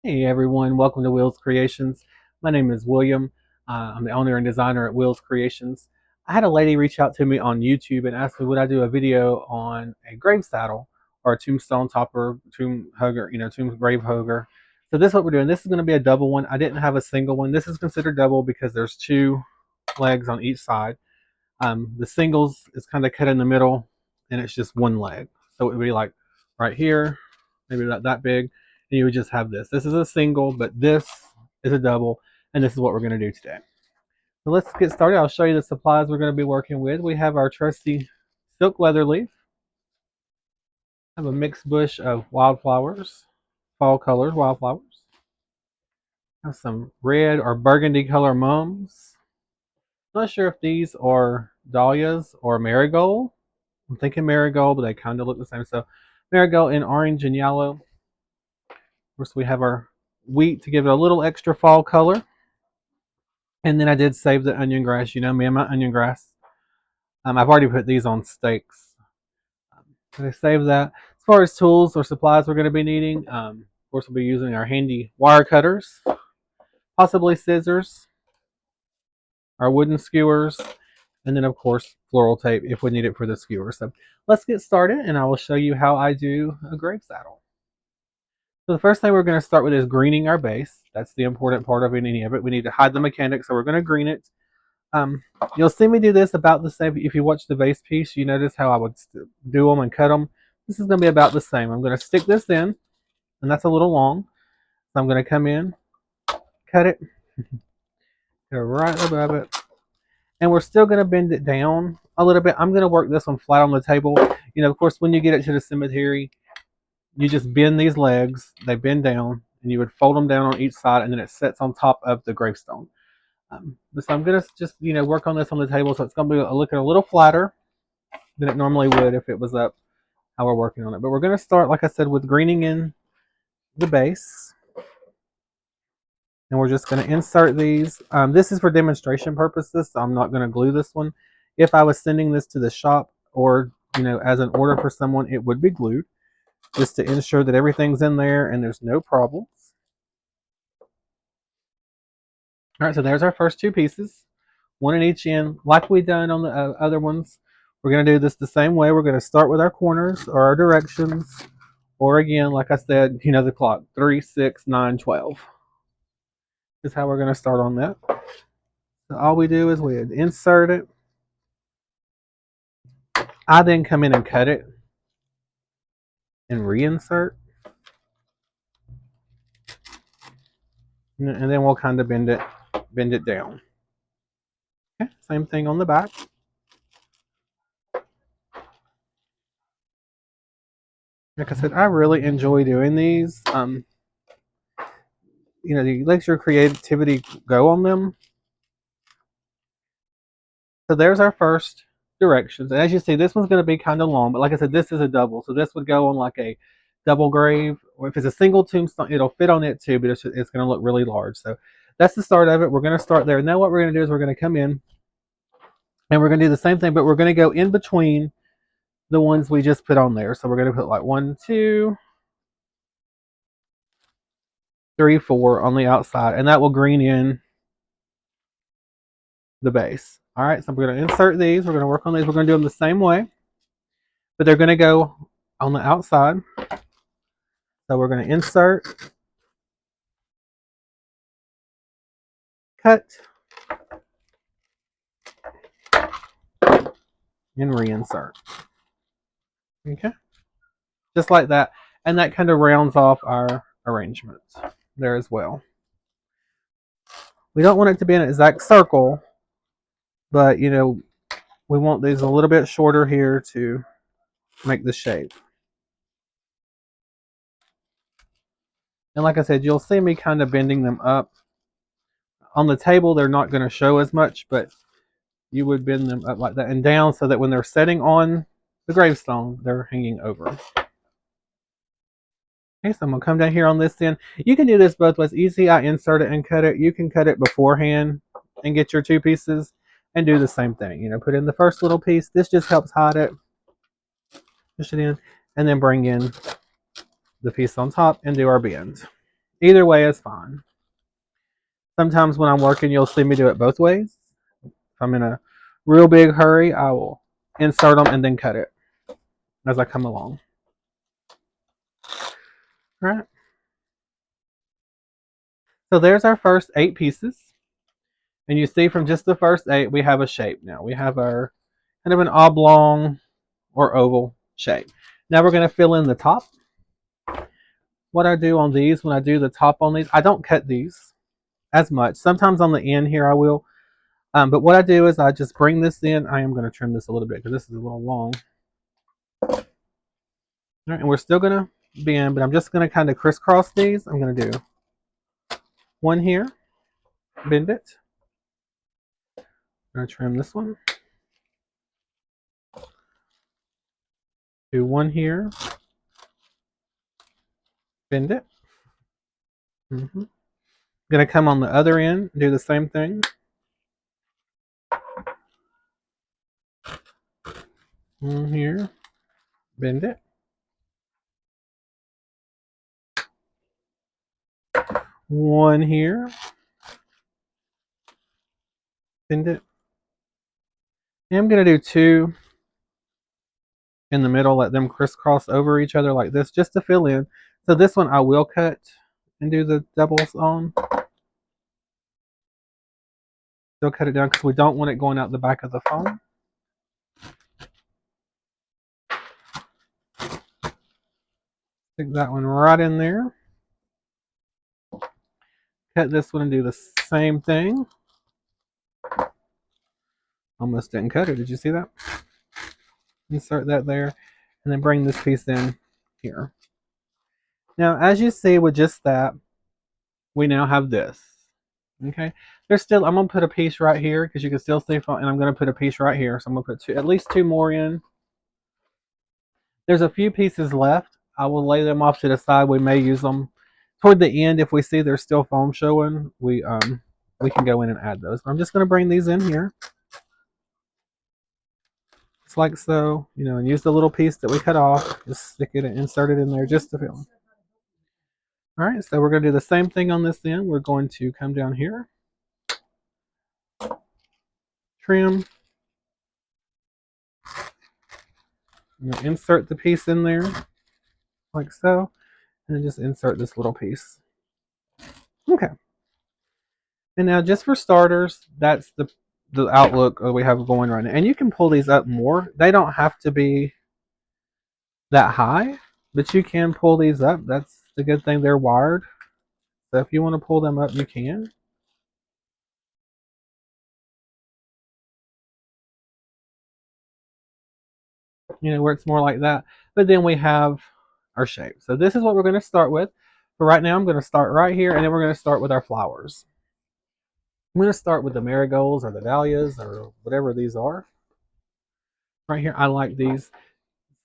Hey everyone, welcome to Will's Creations. My name is William. I'm the owner and designer at Will's Creations. I had a lady reach out to me on YouTube and ask me would I do a video on a grave saddle or a tombstone topper, tomb hugger, tomb grave hugger. So this is what we're doing. This is going to be a double one. I didn't have a single one. This is considered double because there's two legs on each side. The singles is kind of cut in the middle and it's just one leg. So it would be like right here, maybe not that big, and you would just have this. This is a single, but this is a double, and this is what we're going to do today. So let's get started. I'll show you the supplies we're going to be working with. We have our trusty silk leather leaf. I have a mixed bush of wildflowers, fall colors, wildflowers. I have some red or burgundy color mums. Not sure if these are dahlias or marigold. I'm thinking marigold, but they kind of look the same. So marigold in orange and yellow. Of course, we have our wheat to give it a little extra fall color. And then I did save the onion grass. You know me and my onion grass. I've already put these on stakes. So I saved that. As far as tools or supplies we're going to be needing, of course, we'll be using our handy wire cutters, possibly scissors, our wooden skewers, and then of course floral tape if we need it for the skewer. So let's get started and I will show you how I do a grave saddle. So the first thing we're going to start with is greening our base. That's the important part of any of it. We need to hide the mechanics, so we're going to green it. You'll see me do this about the same. If you watch the base piece, you notice how I would do them and cut them. This is going to be about the same. I'm going to stick this in, and that's a little long. So I'm going to come in, cut it, go right above it, and we're still going to bend it down a little bit. I'm going to work this one flat on the table. Of course, when you get it to the cemetery, you just bend these legs, they bend down, and you would fold them down on each side, and then it sets on top of the gravestone. So I'm going to just, work on this on the table, so it's going to be looking a little flatter than it normally would if it was up how we're working on it. But we're going to start, like I said, with greening in the base. And we're just going to insert these. This is for demonstration purposes, so I'm not going to glue this one. If I was sending this to the shop or, as an order for someone, it would be glued, just to ensure that everything's in there and there's no problems. All right, so there's our first two pieces, one in each end, like we done on the other ones. We're going to do this the same way. We're going to start with our corners or our directions, or again, like I said, the clock, 3, 6, 9, 12 is how we're going to start on that. So all we do is we insert it. I then come in and cut it and reinsert. And then we'll kind of bend it down. Okay, same thing on the back. Like I said, I really enjoy doing these. You let your creativity go on them. So there's our first directions. And as you see, this one's going to be kind of long, but like I said, this is a double. So this would go on like a double grave, or if it's a single tombstone, it'll fit on it too, but it's going to look really large. So that's the start of it. We're going to start there. Now what we're going to do is we're going to come in and we're going to do the same thing, but we're going to go in between the ones we just put on there. So we're going to put like 1, 2, 3, 4 on the outside, and that will green in the base. All right, so we're going to insert these. We're going to work on these. We're going to do them the same way, but they're going to go on the outside. So we're going to insert, cut, and reinsert. Okay, just like that. And that kind of rounds off our arrangements there as well. We don't want it to be an exact circle, but we want these a little bit shorter here to make the shape. And like I said, you'll see me kind of bending them up. On the table, they're not going to show as much, but you would bend them up like that and down so that when they're setting on the gravestone, they're hanging over. Okay, so I'm going to come down here on this end. You can do this both ways. Easy, I insert it and cut it. You can cut it beforehand and get your two pieces and do the same thing. Put in the first little piece. This just helps hide it. Push it in and then bring in the piece on top and do our bend. Either way is fine. Sometimes when I'm working, you'll see me do it both ways. If I'm in a real big hurry, I will insert them and then cut it as I come along. All right. So there's our first 8 pieces. And you see from just the first 8, we have a shape now. We have our kind of an oblong or oval shape. Now we're going to fill in the top. What I do on these, when I do the top on these, I don't cut these as much. Sometimes on the end here I will. But what I do is I just bring this in. I am going to trim this a little bit because this is a little long. All right, and we're still going to bend, but I'm just going to kind of crisscross these. I'm going to do one here, bend it. I'm going to trim this one. Do one here, bend it. Going to come on the other end, do the same thing. One here, bend it. One here, bend it. And I'm going to do 2 in the middle, let them crisscross over each other like this just to fill in. So this one I will cut and do the doubles on. Still cut it down because we don't want it going out the back of the phone. Stick that one right in there. Cut this one and do the same thing. Almost didn't cut it. Did you see that? Insert that there and then bring this piece in here. Now, as you see with just that, we now have this. Okay, there's still, I'm going to put a piece right here because you can still see, and I'm going to put a piece right here. So I'm going to put at least 2 more in. There's a few pieces left. I will lay them off to the side. We may use them toward the end if we see there's still foam showing. We can go in and add those. But I'm just going to bring these in here. Just like so, and use the little piece that we cut off. Just stick it and insert it in there just to fill. All right, so we're going to do the same thing on this end. We're going to come down here, trim, insert the piece in there like so, and then just insert this little piece. Okay. And now just for starters, that's the outlook we have going right now. And you can pull these up more. They don't have to be that high, but you can pull these up. That's the good thing. They're wired. So if you want to pull them up, you can. Where it's more like that. But then we have our shape. So this is what we're going to start with. But right now I'm going to start right here, and then we're going to start with our flowers. I'm going to start with the marigolds or the dahlias or whatever these are. Right here, I like these.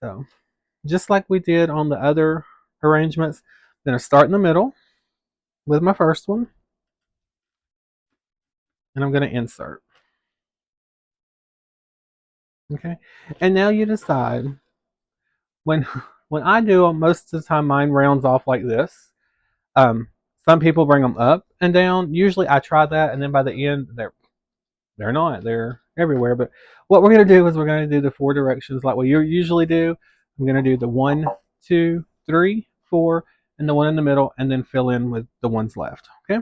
So just like we did on the other arrangements, I'm going to start in the middle with my first one. And I'm going to insert. Okay. And now you decide, when I do them, most of the time mine rounds off like this. Some people bring them up and down. Usually I try that, and then by the end they're not. They're everywhere. But what we're going to do is we're going to do the 4 directions like we usually do. I'm going to do the 1, 2, 3, 4, and the one in the middle, and then fill in with the ones left. Okay.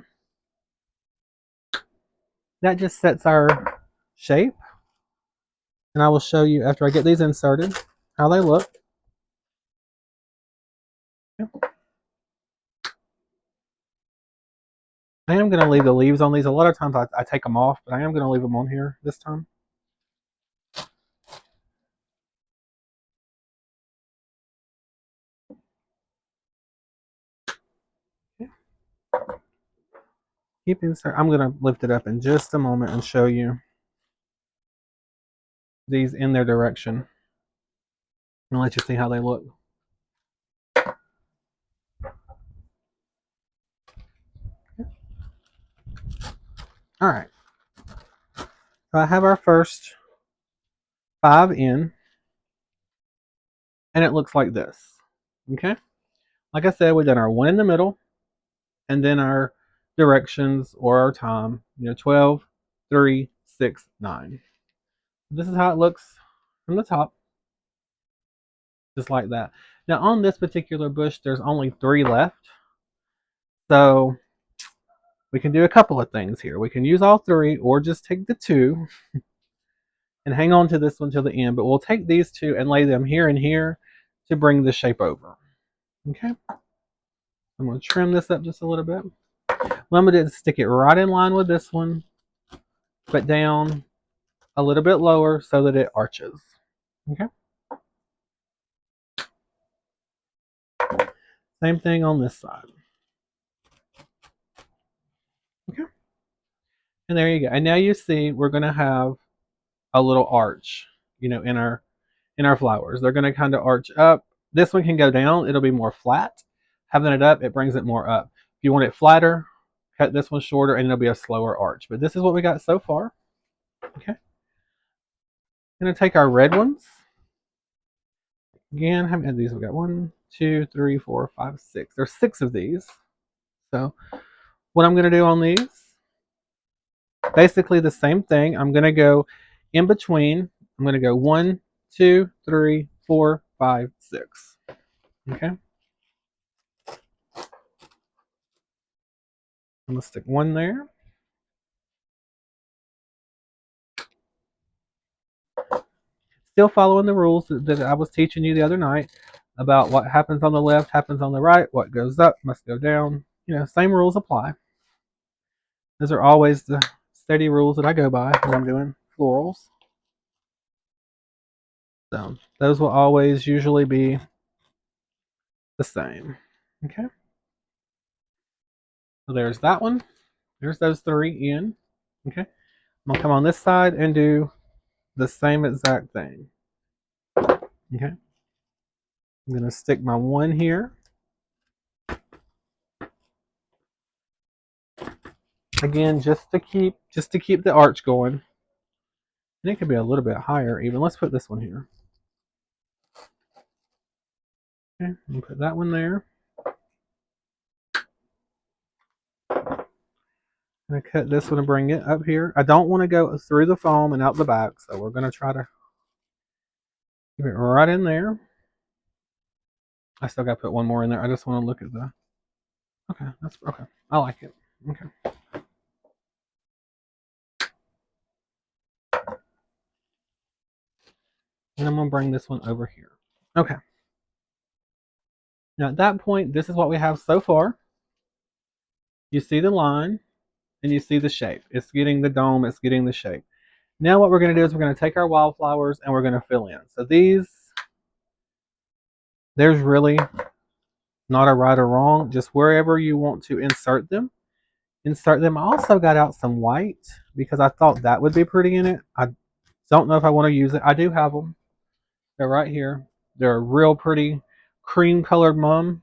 That just sets our shape. And I will show you after I get these inserted how they look. I am going to leave the leaves on these. A lot of times I take them off, but I am going to leave them on here this time. Keep insert. I'm going to lift it up in just a moment and show you these in their direction and let you see how they look. All right. So I have our first 5 in, and it looks like this. Okay. Like I said, we've done our 1 in the middle, and then our directions or our time, 12, 3, 6, 9. This is how it looks from the top, just like that. Now on this particular bush, there's only 3 left. So we can do a couple of things here. We can use all 3 or just take the 2 and hang on to this one till the end. But we'll take these 2 and lay them here and here to bring the shape over. Okay. I'm going to trim this up just a little bit. Well, I'm going to stick it right in line with this one, but down a little bit lower so that it arches. Okay. Same thing on this side. Okay. And there you go. And now you see we're going to have a little arch, in our flowers. They're going to kind of arch up. This one can go down. It'll be more flat. Having it up, it brings it more up. If you want it flatter, cut this one shorter and it'll be a slower arch. But this is what we got so far. Okay. I'm going to take our red ones. Again, how many of these we got? 1, 2, 3, 4, 5, 6. There's 6 of these. So what I'm going to do on these, basically the same thing. I'm going to go in between. I'm going to go 1, 2, 3, 4, 5, 6. Okay. I'm going to stick 1 there. Still following the rules that I was teaching you the other night about what happens on the left happens on the right. What goes up must go down. Same rules apply. Those are always the steady rules that I go by when I'm doing florals. So those will always usually be the same. Okay. So there's that one. There's those 3 in. Okay. I'm gonna come on this side and do the same exact thing. Okay. I'm gonna stick my 1 here. Again, just to keep the arch going. And it could be a little bit higher even. Let's put this one here. Okay, and put that one there. I'm gonna cut this one and bring it up here. I don't want to go through the foam and out the back, so we're gonna try to keep it right in there. I still gotta put 1 more in there. I just want to look at the. Okay, that's okay. I like it. Okay. And I'm gonna bring this one over here. Okay. Now at that point, this is what we have so far. You see the line and you see the shape. It's getting the dome, it's getting the shape. Now what we're going to do is we're going to take our wildflowers and we're going to fill in. So there's really not a right or wrong, just wherever you want to insert them. Insert them. I also got out some white because I thought that would be pretty in it. I don't know if I want to use it. I do have them. They're right here. They're a real pretty cream colored mum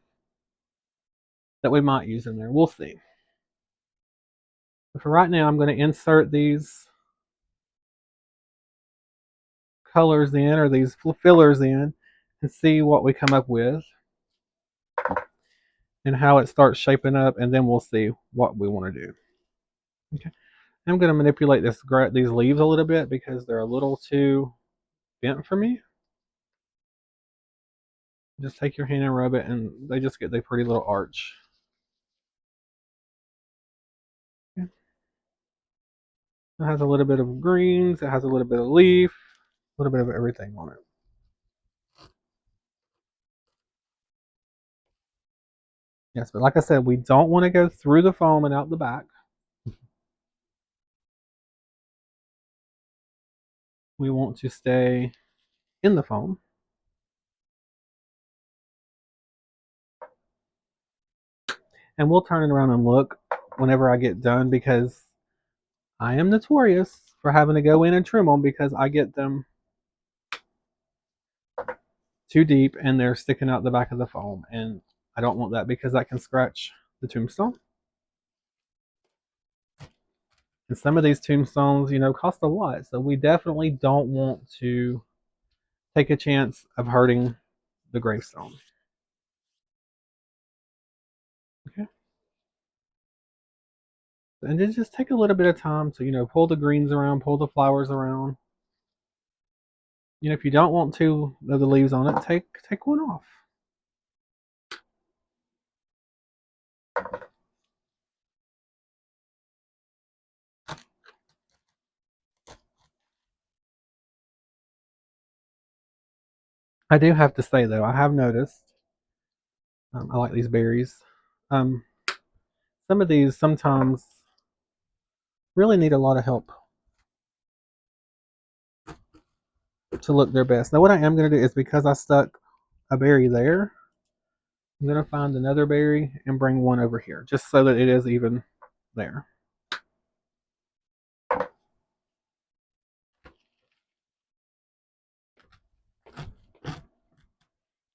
that we might use in there. We'll see. But for right now, I'm going to insert these colors in, or these fillers in, and see what we come up with and how it starts shaping up, and then we'll see what we want to do. Okay, I'm going to manipulate these leaves a little bit because they're a little too bent for me. Just take your hand and rub it, and they just get the pretty little arch. Okay. It has a little bit of greens, it has a little bit of leaf, a little bit of everything on it. Yes, but like I said, we don't want to go through the foam and out the back. We want to stay in the foam. And we'll turn it around and look whenever I get done because I am notorious for having to go in and trim them because I get them too deep and they're sticking out the back of the foam. And I don't want that because that can scratch the tombstone. And some of these tombstones, cost a lot. So we definitely don't want to take a chance of hurting the gravestone. Okay. And then just take a little bit of time to, pull the greens around, pull the flowers around. If you don't want to of the leaves on it, take one off. I do have to say though, I have noticed. I like these berries. Um, some of these sometimes really need a lot of help to look their best. Now, what I am going to do is because I stuck a berry there, I'm going to find another berry and bring one over here, just so that it is even there.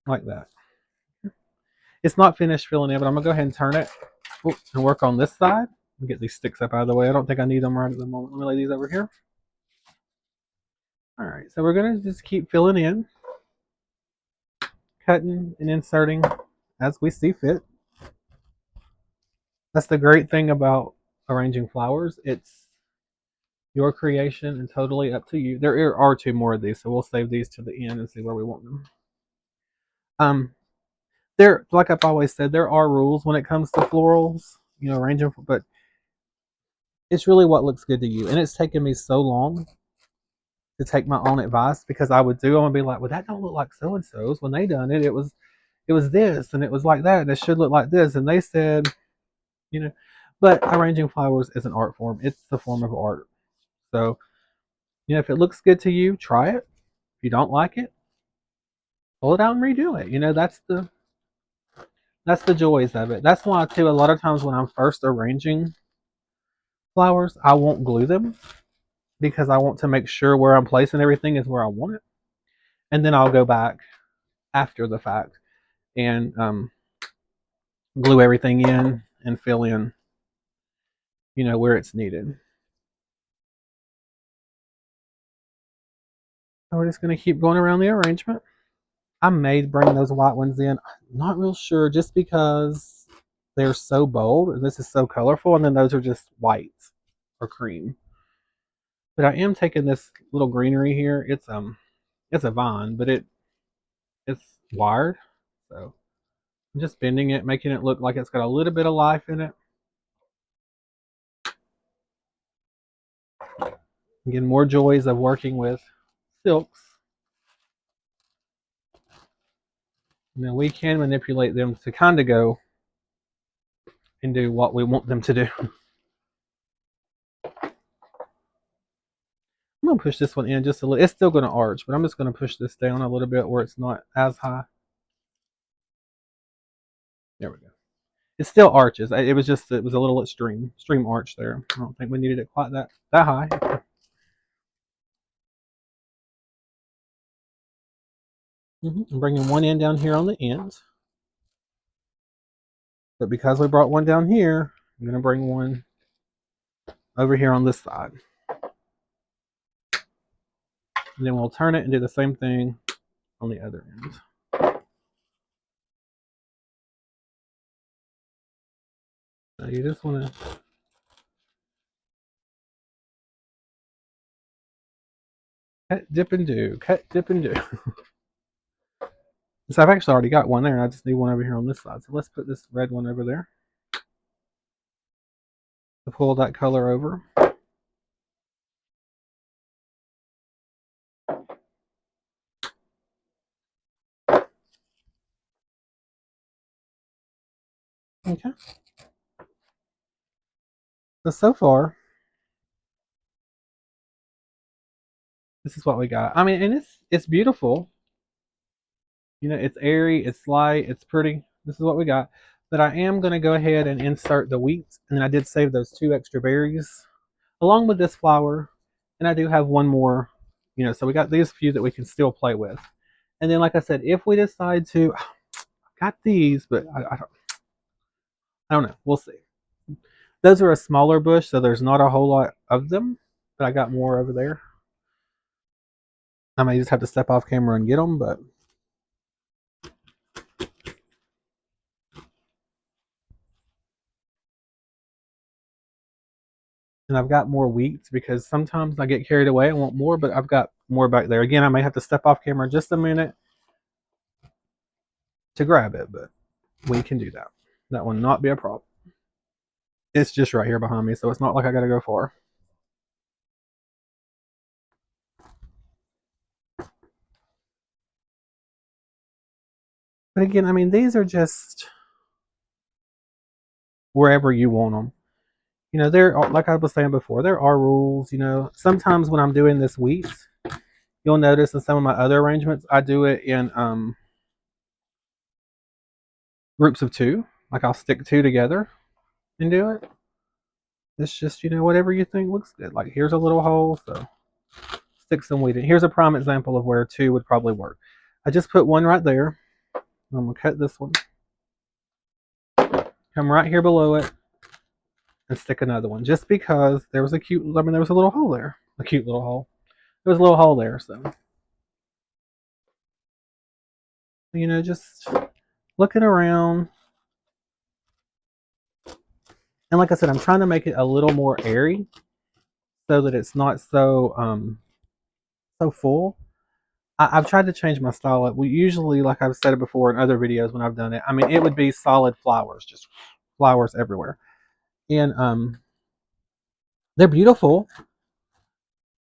Like that. It's not finished filling in, but I'm going to go ahead and turn it and work on this side. Get these sticks up out of the way. I don't think I need them right at the moment. Let me lay these over here. All right, so we're going to just keep filling in, cutting and inserting as we see fit. That's the great thing about arranging flowers. It's your creation and totally up to you. There are two more of these, so we'll save these to the end and see where we want them. There, like I've always said, there are rules when it comes to florals, arranging, but it's really what looks good to you. And it's taken me so long to take my own advice because I would be like, well, that don't look like so and so's. When they done it, it was this and it was like that and it should look like this. And they said, you know, but arranging flowers is an art form. It's the form of art. So, if it looks good to you, try it. If you don't like it, pull it out and redo it. That's the joys of it. That's why too a lot of times when I'm first arranging flowers, I won't glue them because I want to make sure where I'm placing everything is where I want it. And then I'll go back after the fact and glue everything in and fill in, where it's needed. So we're just going to keep going around the arrangement. I may bring those white ones in. I'm not real sure just because they're so bold and this is so colorful, and then those are just white or cream. But I am taking this little greenery here. It's a vine, but it's wired. So I'm just bending it, making it look like it's got a little bit of life in it. Again, more joys of working with silks. Now we can manipulate them to kind of go and do what we want them to do. I'm going to push this one in just a little. It's still going to arch, but I'm just going to push this down a little bit where it's not as high. There we go. It still arches. It was a little extreme arch there. I don't think we needed it quite that high. I'm bringing one in down here on the end. But because we brought one down here, I'm going to bring one over here on this side. And then we'll turn it and do the same thing on the other end. So you just want to cut, dip, and do. Cut, dip, and do. So I've actually already got one there, and I just need one over here on this side. So let's put this red one over there to pull that color over. Okay. So far, this is what we got. I mean, and it's beautiful. It's airy, it's light, it's pretty. This is what we got. But I am going to go ahead and insert the wheat. And then I did save those 2 extra berries along with this flower. And I do have one more, so we got these few that we can still play with. And then, like I said, if we decide to, I got these, but I don't know. We'll see. Those are a smaller bush, so there's not a whole lot of them. But I got more over there. I may just have to step off camera and get them, but And I've got more wheat because sometimes I get carried away and want more, but I've got more back there. Again, I may have to step off camera just a minute to grab it, but we can do that. That will not be a problem. It's just right here behind me, so it's not like I gotta go far. But again, I mean, these are just wherever you want them. You know, there are, like I was saying before, there are rules. You know, sometimes when I'm doing this wheat, you'll notice in some of my other arrangements, I do it in groups of two. Like I'll stick two together and do it. It's just, you know, whatever you think looks good. Like here's a little hole, so stick some wheat in. Here's a prime example of where two would probably work. I just put one right there. I'm gonna cut this one. Come right here below it and stick another one. Just because there was a cute, I mean, there was a little hole there. A cute little hole. There was a little hole there, so. You know, just looking around. And like I said, I'm trying to make it a little more airy so that it's not so full. I've tried to change my style up. We usually, like I've said it before in other videos when I've done it, I mean, it would be solid flowers, just flowers everywhere. And they're beautiful,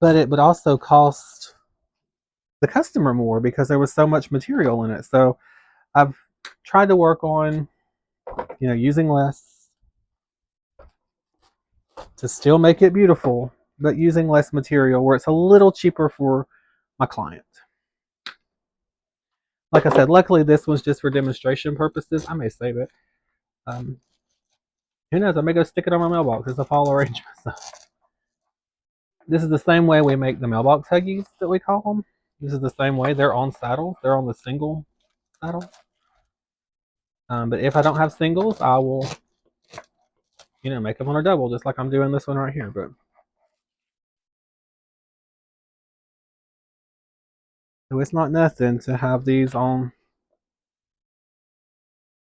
but it would also cost the customer more because there was so much material in it. So I've tried to work on, you know, using less to still make it beautiful, but using less material where it's a little cheaper for my client. Like I said, luckily this was just for demonstration purposes. I may save it. Um, who knows? I may go stick it on my mailbox. It's a fall arrangement. So. This is the same way we make the mailbox huggies that we call them. This is the same way. They're on saddles. They're on the single saddle. But if I don't have singles, I will, you know, make them on a double, just like I'm doing this one right here. But so it's not nothing to have these on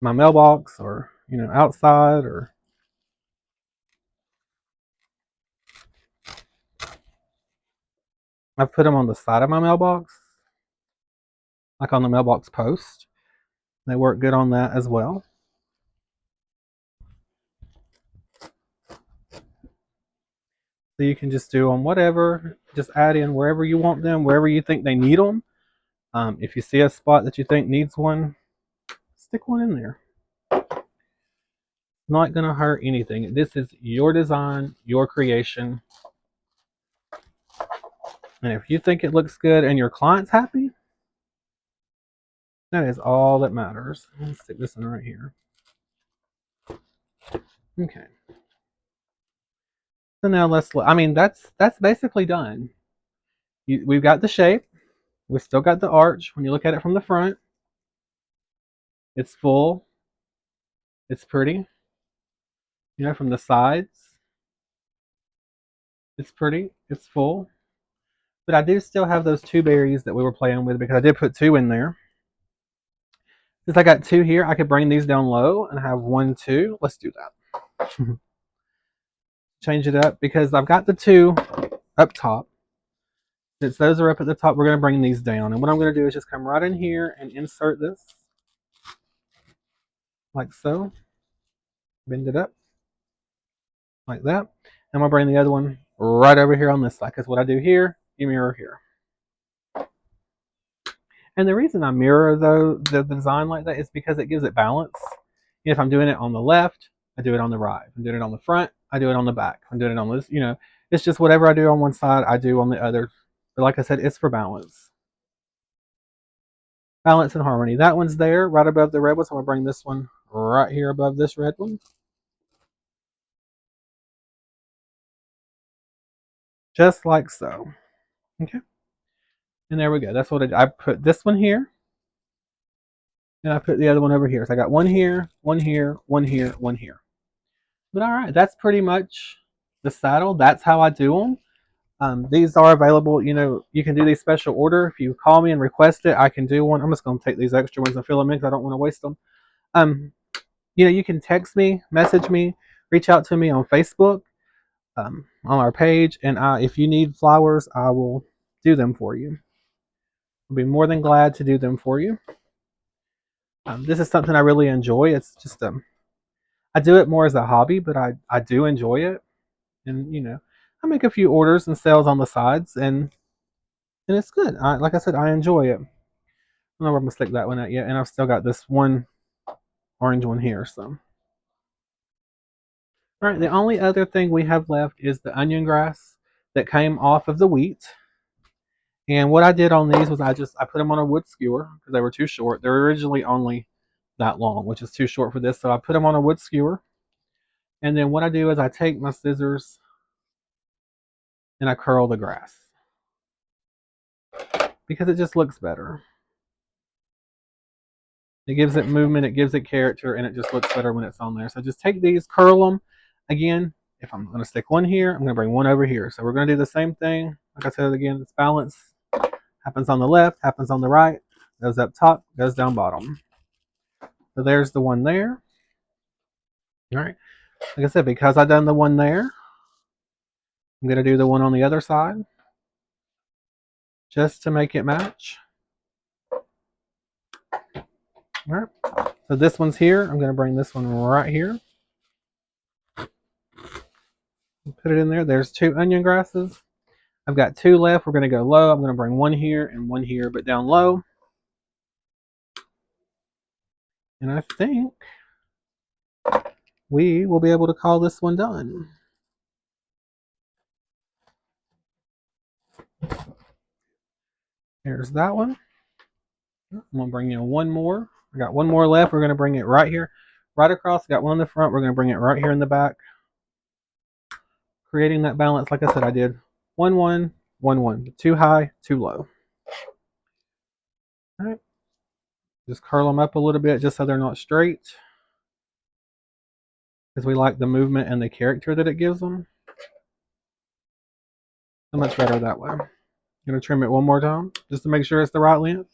my mailbox or, you know, outside or. I've put them on the side of my mailbox, like on the mailbox post. They work good on that as well. So you can just do them whatever, just add in wherever you want them, wherever you think they need them. If you see a spot that you think needs one, stick one in there. Not going to hurt anything. This is your design, your creation. And if you think it looks good and your client's happy, that is all that matters. Let's stick this in right here. Okay. So now let's look. I mean, that's basically done. We've got the shape. We've still got the arch. When you look at it from the front, it's full. It's pretty. You know, from the sides, it's pretty. It's full. But I do still have those two berries that we were playing with because I did put two in there. Since I got two here, I could bring these down low and have 1, 2. Let's do that. Change it up because I've got the two up top. Since those are up at the top, we're going to bring these down. And what I'm going to do is just come right in here and insert this like so. Bend it up like that. And I'm going to bring the other one right over here on this side because what I do here, you mirror here. And the reason I mirror though the design like that is because it gives it balance. If I'm doing it on the left, I do it on the right. If I'm doing it on the front, I do it on the back. If I'm doing it on this, you know, it's just whatever I do on one side, I do on the other. But like I said, it's for balance. Balance and harmony. That one's there right above the red one, so I'm going to bring this one right here above this red one. Just like so. Okay. And there we go. That's what I put this one here. And I put the other one over here. So I got one here, one here, one here, one here. But all right, that's pretty much the saddle. That's how I do them. These are available. You know, you can do these special order. If you call me and request it, I can do one. I'm just going to take these extra ones and fill them in because I don't want to waste them. You know, you can text me, message me, reach out to me on Facebook. on our page, and if you need flowers, I will do them for you. I'll be more than glad to do them for you. This is something I really enjoy. It's just I do it more as a hobby, but I do enjoy it, and I make a few orders and sales on the sides, and it's good. Like I said, I enjoy it. I don't know where I'm gonna stick that one at yet, and I've still got this one orange one here. So, all right, the only other thing we have left is the onion grass that came off of the wheat. And what I did on these was I put them on a wood skewer because they were too short. They're originally only that long, which is too short for this. So I put them on a wood skewer. And then what I do is I take my scissors and I curl the grass because it just looks better. It gives it movement, it gives it character, and it just looks better when it's on there. So just take these, curl them. Again, if I'm going to stick one here, I'm going to bring one over here. So we're going to do the same thing. Like I said again, it's balance. Happens on the left, happens on the right, goes up top, goes down bottom. So there's the one there. All right. Like I said, because I've done the one there, I'm going to do the one on the other side just to make it match. All right. So this one's here. I'm going to bring this one right here. Put it in there. There's 2 onion grasses. I've got 2 left. We're going to go low. I'm going to bring one here and one here, but down low. And I think we will be able to call this one done. There's that one. I'm going to bring in one more. I got one more left. We're going to bring it right here, right across. Got one in the front. We're going to bring it right here in the back. Creating that balance, like I said, I did 1, 1, 1, 1. Too high, too low. All right. Just curl them up a little bit just so they're not straight, because we like the movement and the character that it gives them. So much better that way. I'm going to trim it one more time just to make sure it's the right length.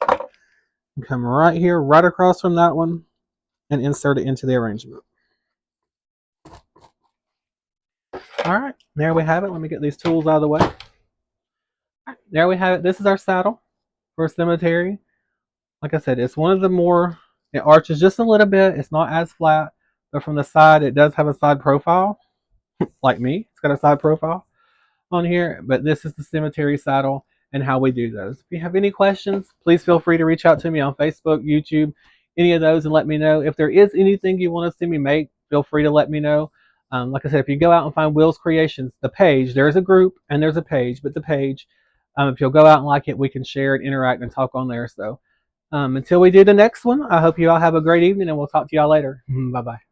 And come right here, right across from that one, and insert it into the arrangement. All right, there we have it. Let me get these tools out of the way. There we have it. This is our saddle for a cemetery. Like I said, it's one of the more, it arches just a little bit. It's not as flat, but from the side, it does have a side profile, like me. It's got a side profile on here, but this is the cemetery saddle and how we do those. If you have any questions, please feel free to reach out to me on Facebook, YouTube, any of those, and let me know. If there is anything you want to see me make, feel free to let me know. Like I said, if you go out and find Will's Creations, the page, there's a group and there's a page, but the page, if you'll go out and like it, we can share and interact and talk on there. So until we do the next one, I hope you all have a great evening, and we'll talk to y'all later. Bye-bye.